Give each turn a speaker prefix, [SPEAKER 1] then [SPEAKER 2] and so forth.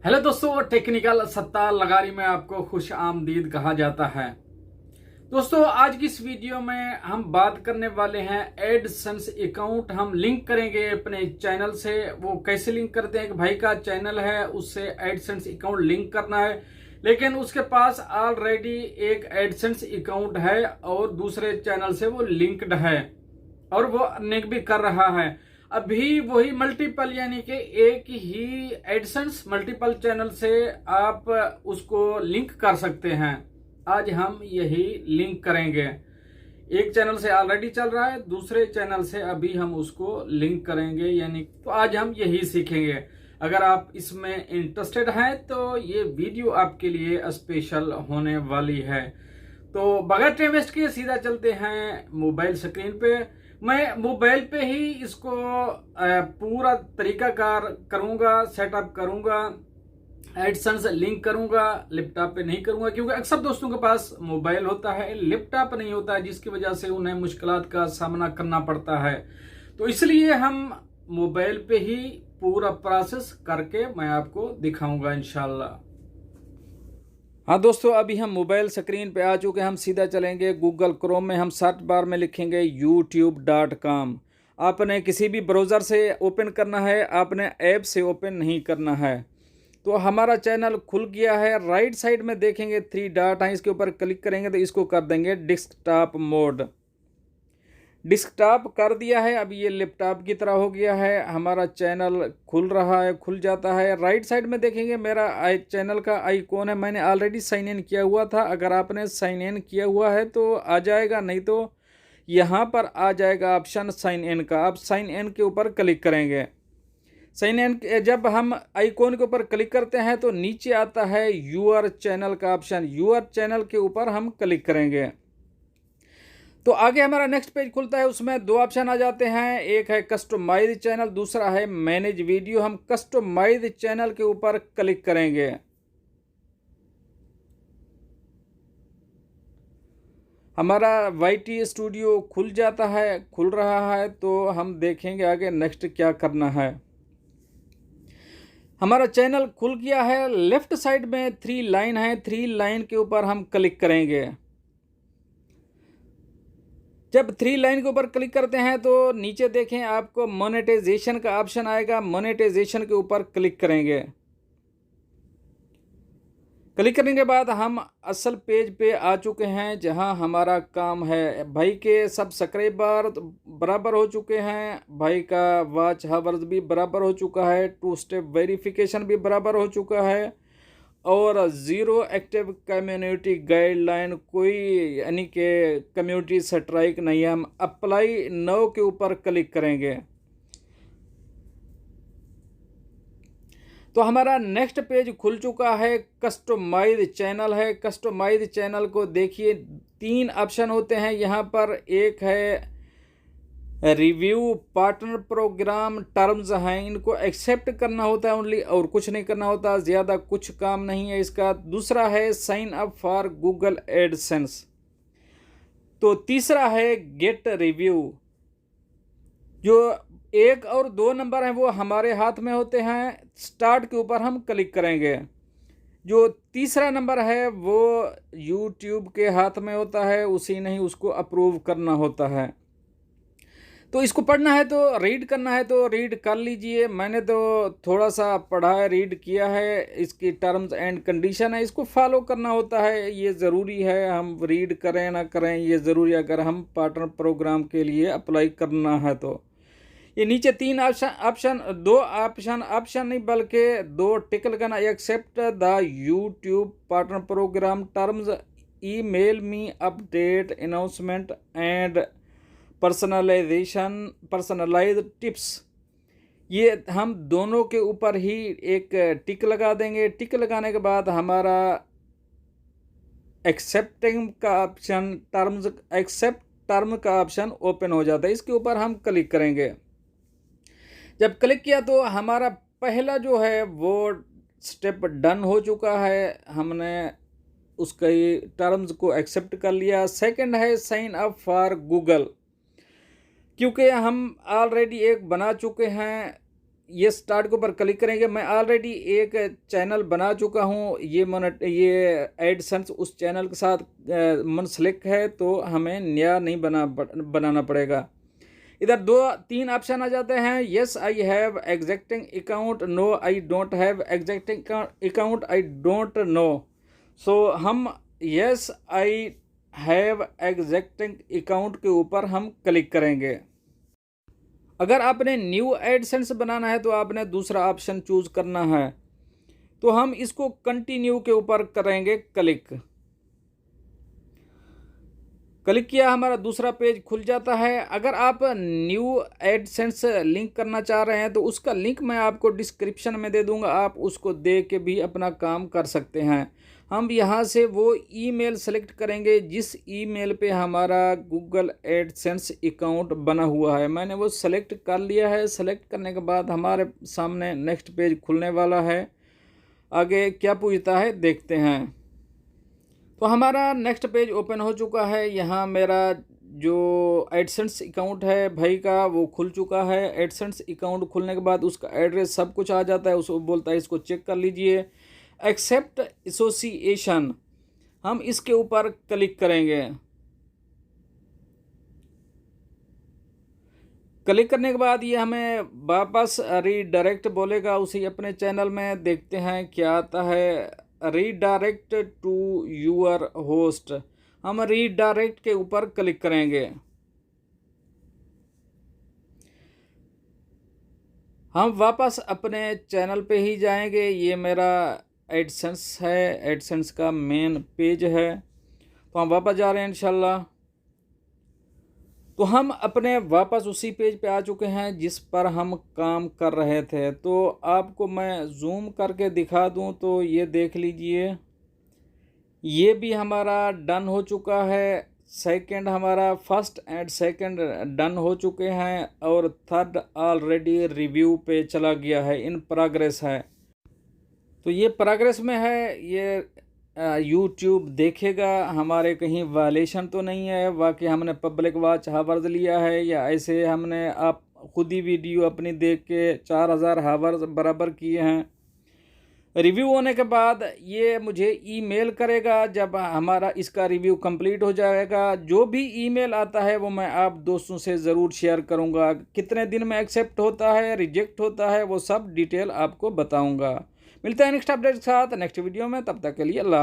[SPEAKER 1] Hello दोस्तों, technical सत्ता लगारी में आपको खुश आमदीद कहा जाता है। दोस्तों, आज की इस वीडियो में हम बात करने वाले हैं एडसेंस अकाउंट हम लिंक करेंगे अपने चैनल से। वो कैसे लिंक करते हैं कि भाई का चैनल है उससे एडसेंस अकाउंट लिंक करना है, लेकिन उसके पास ऑलरेडी एक एडसेंस अकाउंट है और दूसरे चैनल से वो लिंक्ड है और वो अर्निंग भी कर रहा है। अभी वही मल्टीपल यानी कि एक ही एडसेंस मल्टीपल चैनल से आप उसको लिंक कर सकते हैं। आज हम यही लिंक करेंगे। एक चैनल से ऑलरेडी चल रहा है, दूसरे चैनल से अभी हम उसको लिंक करेंगे, यानी तो आज हम यही सीखेंगे। अगर आप इसमें इंटरेस्टेड हैं तो ये वीडियो आपके लिए स्पेशल होने वाली है। तो बगैर टाइम वेस्ट किए सीधा चलते हैं मोबाइल स्क्रीन पे। मैं मोबाइल पे ही इसको पूरा तरीकाकार करूंगा, सेटअप करूंगा, एडसेंस लिंक करूंगा। लैपटॉप पे नहीं करूंगा क्योंकि अक्सर दोस्तों के पास मोबाइल होता है, लैपटॉप नहीं होता है, जिसकी वजह से उन्हें मुश्किलात का सामना करना पड़ता है। तो इसलिए हम मोबाइल पे ही पूरा प्रोसेस करके मैं आपको दिखाऊंगा इंशाल्लाह। हाँ दोस्तों, अभी हम मोबाइल स्क्रीन पे आ चुके हैं। हम सीधा चलेंगे गूगल क्रोम में, हम सर्च बार में लिखेंगे youtube.com। आपने किसी भी ब्राउज़र से ओपन करना है, आपने ऐप से ओपन नहीं करना है। तो हमारा चैनल खुल गया है। राइट साइड में देखेंगे 3 डॉट हैं, इसके ऊपर क्लिक करेंगे तो इसको कर देंगे डेस्कटॉप मोड। डिस्कटॉप कर दिया है। अब ये लैपटॉप की तरह हो गया है। हमारा चैनल खुल रहा है, खुल जाता है। राइट साइड में देखेंगे मेरा चैनल का आइकॉन है। मैंने ऑलरेडी साइन इन किया हुआ था। अगर आपने साइन इन किया हुआ है तो आ जाएगा, नहीं तो यहाँ पर आ जाएगा ऑप्शन साइन इन का। आप साइन इन के ऊपर क्लिक करेंगे। साइन इन जब हम आइकॉन के ऊपर क्लिक करते हैं तो नीचे आता है यूअर चैनल का ऑप्शन। यूअर चैनल के ऊपर हम क्लिक करेंगे तो आगे हमारा नेक्स्ट पेज खुलता है। उसमें 2 ऑप्शन आ जाते हैं, एक है कस्टमाइज चैनल, दूसरा है मैनेज वीडियो। हम कस्टमाइज चैनल के ऊपर क्लिक करेंगे। हमारा YT स्टूडियो खुल जाता है, खुल रहा है। तो हम देखेंगे आगे नेक्स्ट क्या करना है। हमारा चैनल खुल गया है। लेफ्ट साइड में 3 लाइन है, 3 लाइन के ऊपर हम क्लिक करेंगे। जब 3 लाइन के ऊपर क्लिक करते हैं तो नीचे देखें आपको मोनेटाइजेशन का ऑप्शन आएगा। मोनेटाइजेशन के ऊपर क्लिक करेंगे। क्लिक करने के बाद हम असल पेज पे आ चुके हैं जहां हमारा काम है। भाई के सब्सक्राइबर बराबर हो चुके हैं, भाई का वॉच हावर्स भी बराबर हो चुका है, 2 स्टेप वेरिफिकेशन भी बराबर हो चुका है और 0 एक्टिव कम्युनिटी गाइडलाइन, कोई यानी कि कम्युनिटी स्ट्राइक नहीं है। हम अप्लाई नाउ के ऊपर क्लिक करेंगे तो हमारा नेक्स्ट पेज खुल चुका है। कस्टमाइज चैनल है। कस्टमाइज चैनल को देखिए 3 ऑप्शन होते हैं यहाँ पर। एक है रिव्यू, पार्टनर प्रोग्राम, टर्म्स हैं, इनको एक्सेप्ट करना होता है ओनली, और कुछ नहीं करना होता, ज़्यादा कुछ काम नहीं है इसका। दूसरा है sign up for Google AdSense. तो तीसरा है गेट रिव्यू। जो 1 और 2 नंबर हैं वो हमारे हाथ में होते हैं। स्टार्ट के ऊपर हम क्लिक करेंगे। जो तीसरा नंबर है वो यूट्यूब के हाथ में होता है, उसी नहीं उसको अप्रूव करना होता है। तो इसको पढ़ना है तो रीड करना है तो रीड कर लीजिए। मैंने तो थोड़ा सा पढ़ा है, रीड किया है। इसकी टर्म्स एंड कंडीशन है, इसको फॉलो करना होता है, ये ज़रूरी है। हम रीड करें ना करें ये ज़रूरी है अगर हम पार्टनर प्रोग्राम के लिए अप्लाई करना है तो। ये नीचे 3 ऑप्शन 2 ऑप्शन नहीं बल्कि 2 टिक लगाना। Accept the YouTube partner program terms, email me update announcement and personalise tips. ये हम दोनों के ऊपर ही एक टिक लगा देंगे। टिक लगाने के बाद हमारा एक्सेप्टिंग का ऑप्शन, टर्म्स एक्सेप्ट टर्म का ऑप्शन ओपन हो जाता है। इसके ऊपर हम क्लिक करेंगे। जब क्लिक किया तो हमारा पहला जो है वो स्टेप डन हो चुका है। हमने उसका टर्म्स को एक्सेप्ट कर लिया। सेकंड है साइन अप फॉर गूगल, क्योंकि हम ऑलरेडी एक बना चुके हैं। ये स्टार्ट के ऊपर क्लिक करेंगे। मैं ऑलरेडी एक चैनल बना चुका हूँ, ये एडसेंस उस चैनल के साथ मुंसलिक है, तो हमें नया नहीं बनाना पड़ेगा। इधर 2-3 ऑप्शन आ जाते हैं, yes I have existing account, no I don't have existing account, I don't know. So हम yes I have existing account के ऊपर हम क्लिक करेंगे। अगर आपने न्यू एडसेंस बनाना है तो आपने दूसरा ऑप्शन चूज करना है, तो हम इसको कंटिन्यू के ऊपर करेंगे क्लिक। क्लिक किया, हमारा दूसरा पेज खुल जाता है। अगर आप न्यू एडसेंस लिंक करना चाह रहे हैं तो उसका लिंक मैं आपको डिस्क्रिप्शन में दे दूंगा, आप उसको देख के भी अपना काम कर सकते हैं। हम यहाँ से वो ईमेल सेलेक्ट करेंगे जिस ईमेल पे हमारा गूगल एडसेंस अकाउंट बना हुआ है। मैंने वो सेलेक्ट कर लिया है। सेलेक्ट करने के बाद हमारे सामने नेक्स्ट पेज खुलने वाला है। आगे क्या पूछता है देखते हैं। तो हमारा नेक्स्ट पेज ओपन हो चुका है। यहाँ मेरा जो एडसेंस अकाउंट है भाई का वो खुल चुका है। एडसेंस अकाउंट खुलने के बाद उसका एड्रेस सब कुछ आ जाता है। उसको बोलता है इसको चेक कर लीजिए। एक्सेप्ट एसोसिएशन, हम इसके ऊपर क्लिक करेंगे। क्लिक करने के बाद ये हमें वापस रीडायरेक्ट बोलेगा उसी अपने चैनल में। देखते हैं क्या आता है। रीडायरेक्ट टू यूर होस्ट, हम रीडायरेक्ट के ऊपर क्लिक करेंगे। हम वापस अपने चैनल पे ही जाएंगे। ये मेरा एडसेंस है, एडसेंस का मेन पेज है। तो हम वापस जा रहे हैं इंशाल्लाह। तो हम अपने वापस उसी पेज पे आ चुके हैं जिस पर हम काम कर रहे थे। तो आपको मैं जूम करके दिखा दूं तो ये देख लीजिए, ये भी हमारा डन हो चुका है। सेकंड हमारा फर्स्ट एंड सेकंड डन हो चुके हैं और थर्ड ऑलरेडी रिव्यू पे चला गया है, इन प्रोग्रेस है। तो ये प्रोग्रेस में है। ये यूट्यूब देखेगा हमारे कहीं वायलेशन तो नहीं है, वाकई हमने पब्लिक वॉच हावर्स लिया है या ऐसे हमने आप खुद ही वीडियो अपनी देख के 4000 हावर्स बराबर किए हैं। रिव्यू होने के बाद ये मुझे ईमेल करेगा। जब हमारा इसका रिव्यू कंप्लीट हो जाएगा, जो भी ईमेल आता है वो मैं आप दोस्तों से ज़रूर शेयर करूँगा। कितने दिन में एक्सेप्ट होता है, रिजेक्ट होता है, वो सब डिटेल आपको बताऊँगा। मिलते हैं नेक्स्ट अपडेट के साथ नेक्स्ट वीडियो में। तब तक के लिए अल्लाह।